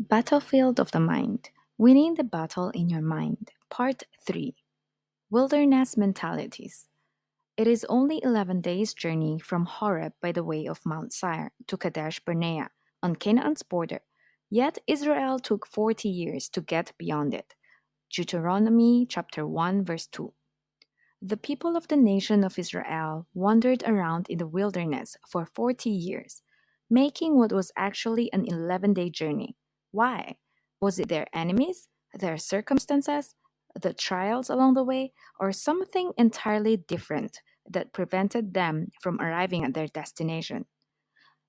Battlefield of the Mind: Winning the Battle in Your Mind, Part 3: Wilderness Mentalities. It is only 11 days' journey from Horeb by the way of Mount Seir to Kadesh Barnea on Canaan's border, yet Israel took 40 years to get beyond it. Deuteronomy chapter 1 verse 2. The people of the nation of Israel wandered around in the wilderness for 40 years, making what was actually an 11-day journey. Why? Was it their enemies, their circumstances, the trials along the way, or something entirely different that prevented them from arriving at their destination?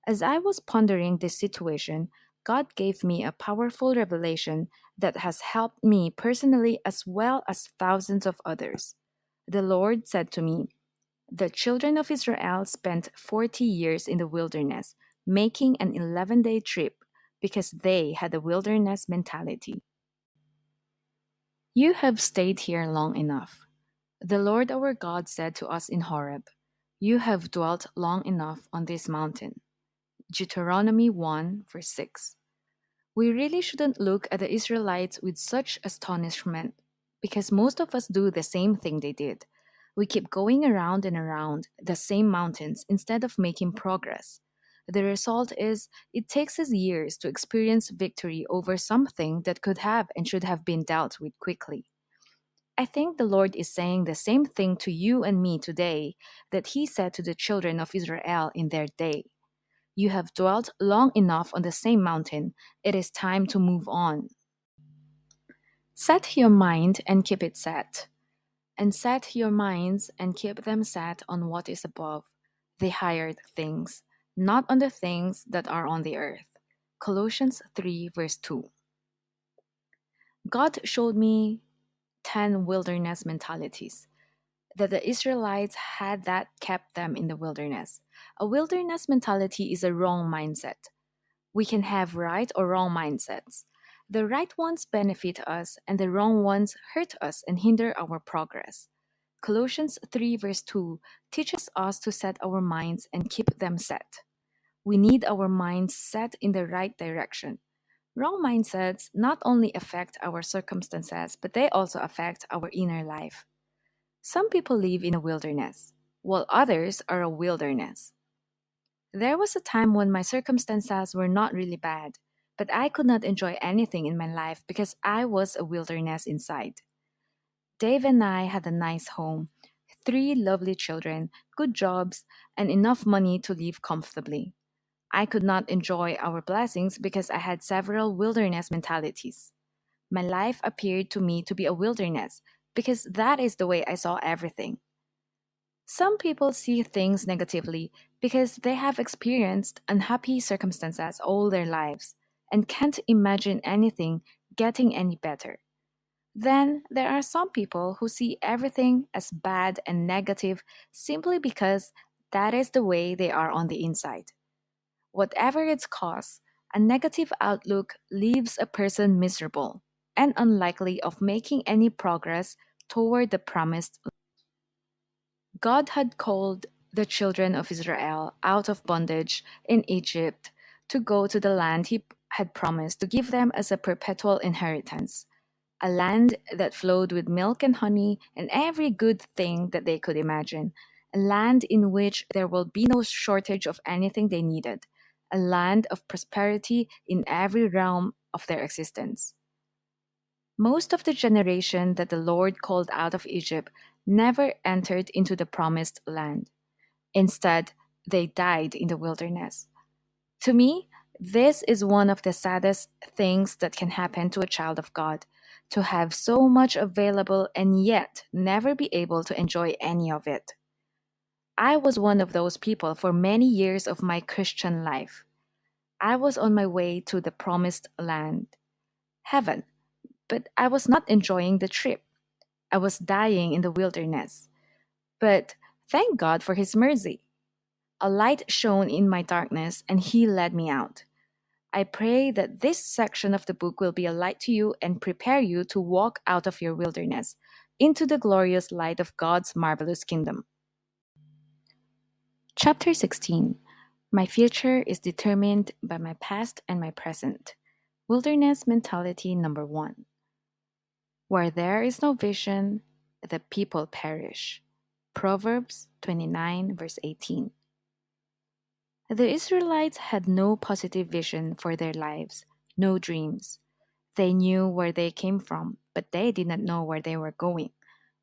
As I was pondering this situation, God gave me a powerful revelation that has helped me personally as well as thousands of others. The Lord said to me, "The children of Israel spent 40 years in the wilderness, making an 11-day trip because they had a wilderness mentality. You have stayed here long enough. The Lord our God said to us in Horeb, 'You have dwelt long enough on this mountain.'" Deuteronomy 1, verse 6. We really shouldn't look at the Israelites with such astonishment because most of us do the same thing they did. We keep going around and around the same mountains instead of making progress. The result is it takes us years to experience victory over something that could have and should have been dealt with quickly. I think the Lord is saying the same thing to you and me today that He said to the children of Israel in their day. You have dwelt long enough on the same mountain. It is time to move on. Set your mind and keep it set. And set your minds and keep them set on what is above, the higher things, not on the things that are on the earth. Colossians 3, verse 2. God showed me 10 wilderness mentalities that the Israelites had that kept them in the wilderness. A wilderness mentality is a wrong mindset. We can have right or wrong mindsets. The right ones benefit us, and the wrong ones hurt us and hinder our progress. Colossians 3, verse 2 teaches us to set our minds and keep them set. We need our minds set in the right direction. Wrong mindsets not only affect our circumstances, but they also affect our inner life. Some people live in a wilderness, while others are a wilderness. There was a time when my circumstances were not really bad, but I could not enjoy anything in my life because I was a wilderness inside. Dave and I had a nice home, 3 lovely children, good jobs, and enough money to live comfortably. I could not enjoy our blessings because I had several wilderness mentalities. My life appeared to me to be a wilderness because that is the way I saw everything. Some people see things negatively because they have experienced unhappy circumstances all their lives and can't imagine anything getting any better. Then there are some people who see everything as bad and negative simply because that is the way they are on the inside. Whatever its cause, a negative outlook leaves a person miserable and unlikely of making any progress toward the promised. God had called the children of Israel out of bondage in Egypt to go to the land He had promised to give them as a perpetual inheritance, a land that flowed with milk and honey and every good thing that they could imagine, a land in which there will be no shortage of anything they needed, a land of prosperity in every realm of their existence. Most of the generation that the Lord called out of Egypt never entered into the promised land. Instead, they died in the wilderness. To me, this is one of the saddest things that can happen to a child of God, to have so much available and yet never be able to enjoy any of it. I was one of those people for many years of my Christian life. I was on my way to the promised land, heaven, but I was not enjoying the trip. I was dying in the wilderness. But thank God for His mercy. A light shone in my darkness and He led me out. I pray that this section of the book will be a light to you and prepare you to walk out of your wilderness into the glorious light of God's marvelous kingdom. Chapter 16. My future is determined by my past and my present. Wilderness mentality number one. Where there is no vision, the people perish. Proverbs 29, verse 18. The Israelites had no positive vision for their lives, no dreams. They knew where they came from, but they did not know where they were going.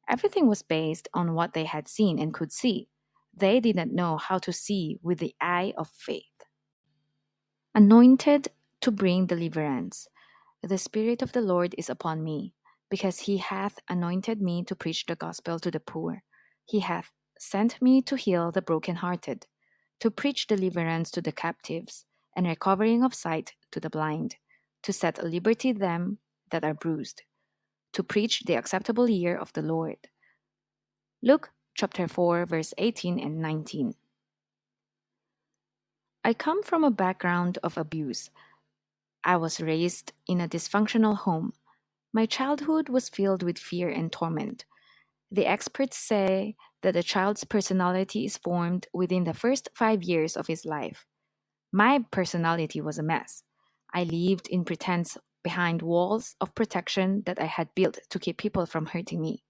Everything was based on what they had seen and could see. They did not know how to see with the eye of faith. Anointed to bring deliverance. The Spirit of the Lord is upon me, because he hath anointed me to preach the gospel to the poor. He hath sent me to heal the brokenhearted, to preach deliverance to the captives, and recovering of sight to the blind, to set at liberty them that are bruised, to preach the acceptable year of the Lord. Luke chapter 4, verse 18 and 19. I come from a background of abuse. I was raised in a dysfunctional home. My childhood was filled with fear and torment. The experts say that a child's personality is formed within the first 5 years of his life. My personality was a mess. I lived in pretense behind walls of protection that I had built to keep people from hurting me.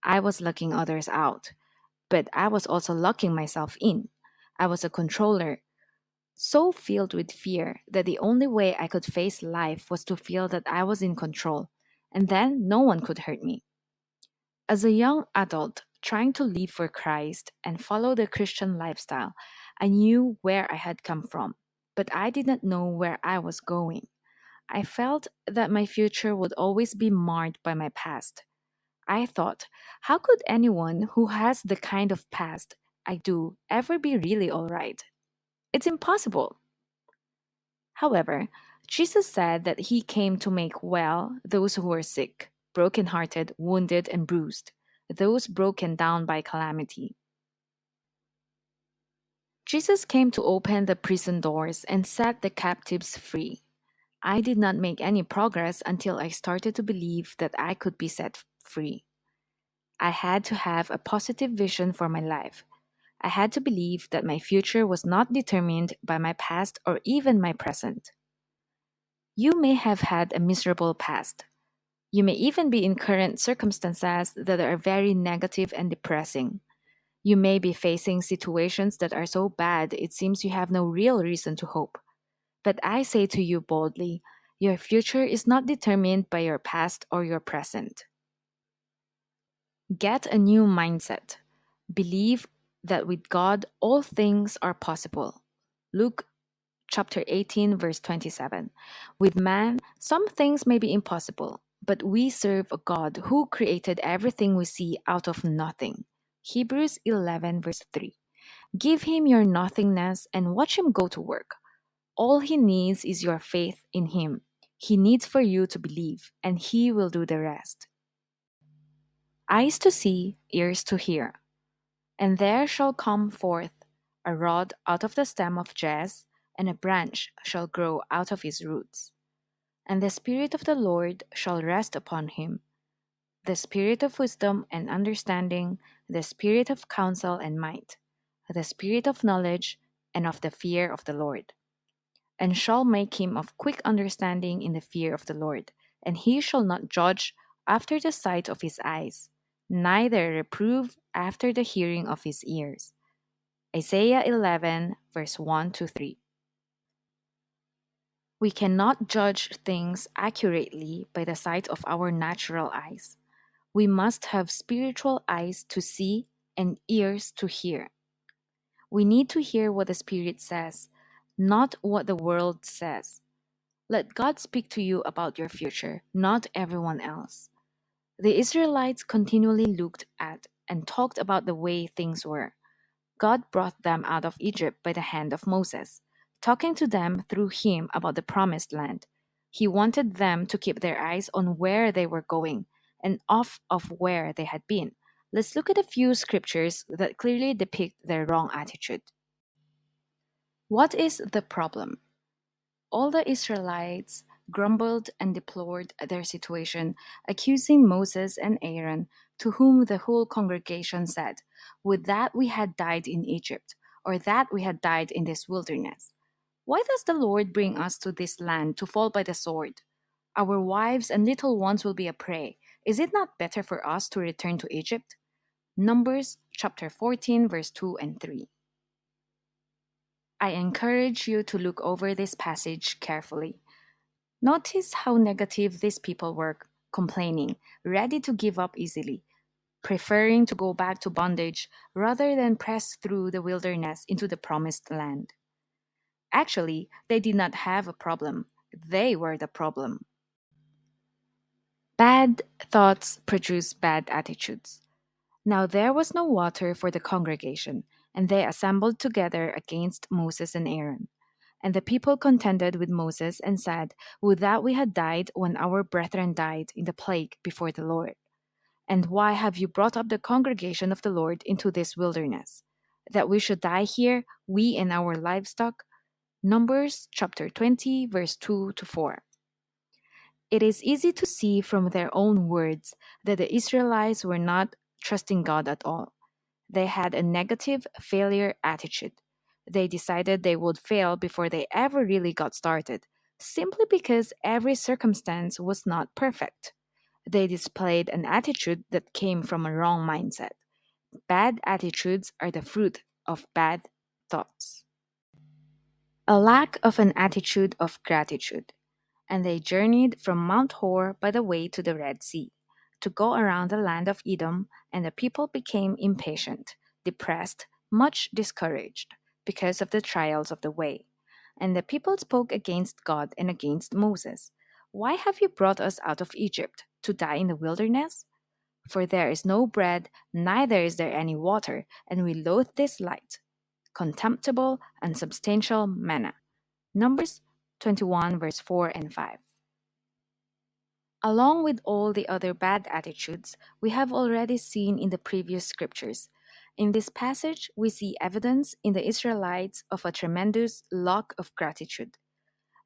I was locking others out, but I was also locking myself in. I was a controller, so filled with fear that the only way I could face life was to feel that I was in control, and then no one could hurt me. As a young adult trying to live for Christ and follow the Christian lifestyle, I knew where I had come from, but I did not know where I was going. I felt that my future would always be marred by my past. I thought, how could anyone who has the kind of past I do ever be really all right? It's impossible. However, Jesus said that he came to make well those who were sick, broken-hearted, wounded, and bruised, those broken down by calamity. Jesus came to open the prison doors and set the captives free. I did not make any progress until I started to believe that I could be set free. I had to have a positive vision for my life. I had to believe that my future was not determined by my past or even my present. You may have had a miserable past. You may even be in current circumstances that are very negative and depressing. You may be facing situations that are so bad it seems you have no real reason to hope. But I say to you boldly, your future is not determined by your past or your present. Get a new mindset. Believe that with God all things are possible. Luke chapter 18, verse 27. With man, some things may be impossible, but we serve a God who created everything we see out of nothing. Hebrews 11, verse 3. Give him your nothingness and watch him go to work. All he needs is your faith in him. He needs for you to believe, and he will do the rest. Eyes to see, ears to hear. And there shall come forth a rod out of the stem of Jesse, and a branch shall grow out of his roots. And the Spirit of the Lord shall rest upon him, the Spirit of wisdom and understanding, the Spirit of counsel and might, the Spirit of knowledge and of the fear of the Lord. And shall make him of quick understanding in the fear of the Lord. And he shall not judge after the sight of his eyes, neither reprove after the hearing of his ears. Isaiah 11, verse 1 to 3. We cannot judge things accurately by the sight of our natural eyes. We must have spiritual eyes to see and ears to hear. We need to hear what the Spirit says, not what the world says. Let God speak to you about your future, not everyone else. The Israelites continually looked at and talked about the way things were. God brought them out of Egypt by the hand of Moses, talking to them through him about the promised land. He wanted them to keep their eyes on where they were going and off of where they had been. Let's look at a few scriptures that clearly depict their wrong attitude. What is the problem? All the Israelites grumbled and deplored their situation, accusing Moses and Aaron, to whom the whole congregation said, would that we had died in Egypt, or that we had died in this wilderness. Why does the Lord bring us to this land to fall by the sword? Our wives and little ones will be a prey. Is it not better for us to return to Egypt? Numbers chapter 14, verse 2 and 3. I encourage you to look over this passage carefully. Notice how negative these people were, complaining, ready to give up easily, preferring to go back to bondage rather than press through the wilderness into the promised land. Actually, they did not have a problem. They were the problem. Bad thoughts produce bad attitudes. Now there was no water for the congregation, and they assembled together against Moses and Aaron. And the people contended with Moses and said, would that we had died when our brethren died in the plague before the Lord. And why have you brought up the congregation of the Lord into this wilderness? That we should die here, we and our livestock? Numbers chapter 20, verse 2 to 4. It is easy to see from their own words that the Israelites were not trusting God at all. They had a negative failure attitude. They decided they would fail before they ever really got started, simply because every circumstance was not perfect. They displayed an attitude that came from a wrong mindset. Bad attitudes are the fruit of bad thoughts. A lack of an attitude of gratitude. And they journeyed from Mount Hor by the way to the Red Sea, to go around the land of Edom, and the people became impatient, depressed, much discouraged, because of the trials of the way. And the people spoke against God and against Moses. Why have you brought us out of Egypt, to die in the wilderness? For there is no bread, neither is there any water, and we loathe this light, contemptible, unsubstantial manna. Numbers 21, verse 4 and 5. Along with all the other bad attitudes we have already seen in the previous scriptures, in this passage we see evidence in the Israelites of a tremendous lack of gratitude.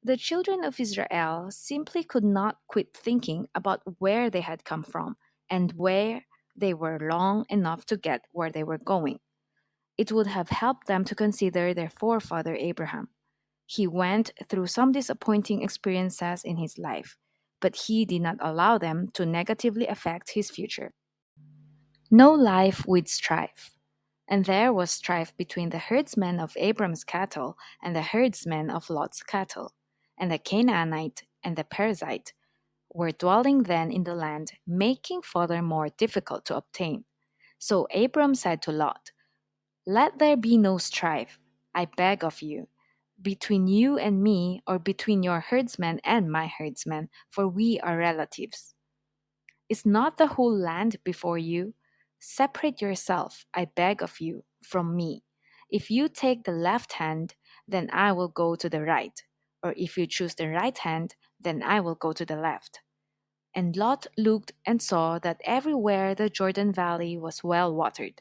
The children of Israel simply could not quit thinking about where they had come from and where they were long enough to get where they were going. It would have helped them to consider their forefather Abraham. He went through some disappointing experiences in his life, but he did not allow them to negatively affect his future. No life with strife. And there was strife between the herdsmen of Abram's cattle and the herdsmen of Lot's cattle. And the Canaanite and the Perizzite were dwelling then in the land, making fodder more difficult to obtain. So Abram said to Lot, let there be no strife, I beg of you, between you and me, or between your herdsmen and my herdsmen, for we are relatives. Is not the whole land before you? Separate yourself, I beg of you, from me. If you take the left hand, then I will go to the right, or if you choose the right hand, then I will go to the left. And Lot looked and saw that everywhere the Jordan Valley was well watered.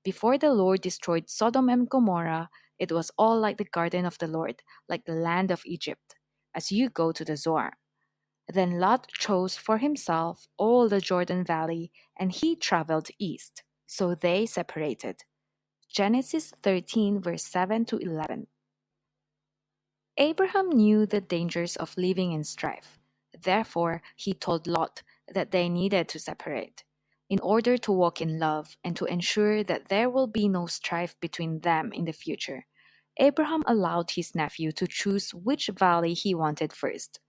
Before the Lord destroyed Sodom and Gomorrah, it was all like the garden of the Lord, like the land of Egypt, as you go to the Zoar. Then Lot chose for himself all the Jordan Valley, and he traveled east. So they separated. Genesis 13, verse 7 to 11. Abraham knew the dangers of living in strife. Therefore, he told Lot that they needed to separate in order to walk in love and to ensure that there will be no strife between them in the future. Abraham allowed his nephew to choose which valley he wanted first.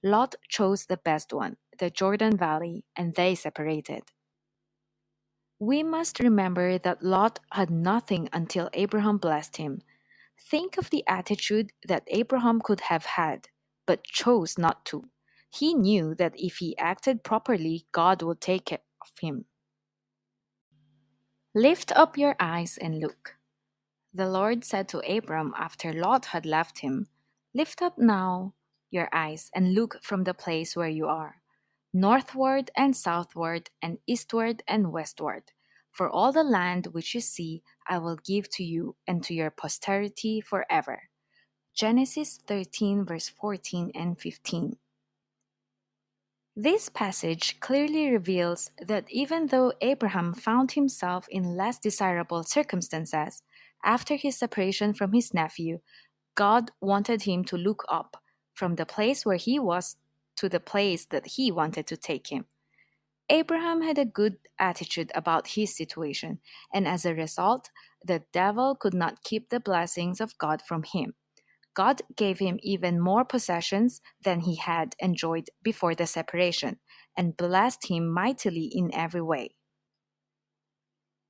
Lot chose the best one, the Jordan Valley, and they separated. We must remember that Lot had nothing until Abraham blessed him. Think of the attitude that Abraham could have had, but chose not to. He knew that if he acted properly, God would take care of him. Lift up your eyes and look. The Lord said to Abram after Lot had left him, lift up now your eyes and look from the place where you are, northward and southward and eastward and westward. For all the land which you see, I will give to you and to your posterity forever. Genesis 13, verse 14 and 15. This passage clearly reveals that even though Abraham found himself in less desirable circumstances after his separation from his nephew, God wanted him to look up from the place where he was to the place that he wanted to take him. Abraham had a good attitude about his situation, and as a result, the devil could not keep the blessings of God from him. God gave him even more possessions than he had enjoyed before the separation, and blessed him mightily in every way.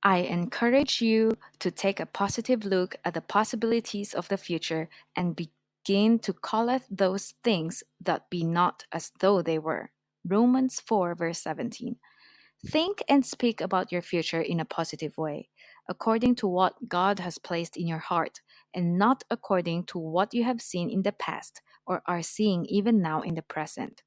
I encourage you to take a positive look at the possibilities of the future and begin to calleth those things that be not as though they were. Romans 4, verse 17. Think and speak about your future in a positive way, according to what God has placed in your heart, and not according to what you have seen in the past or are seeing even now in the present.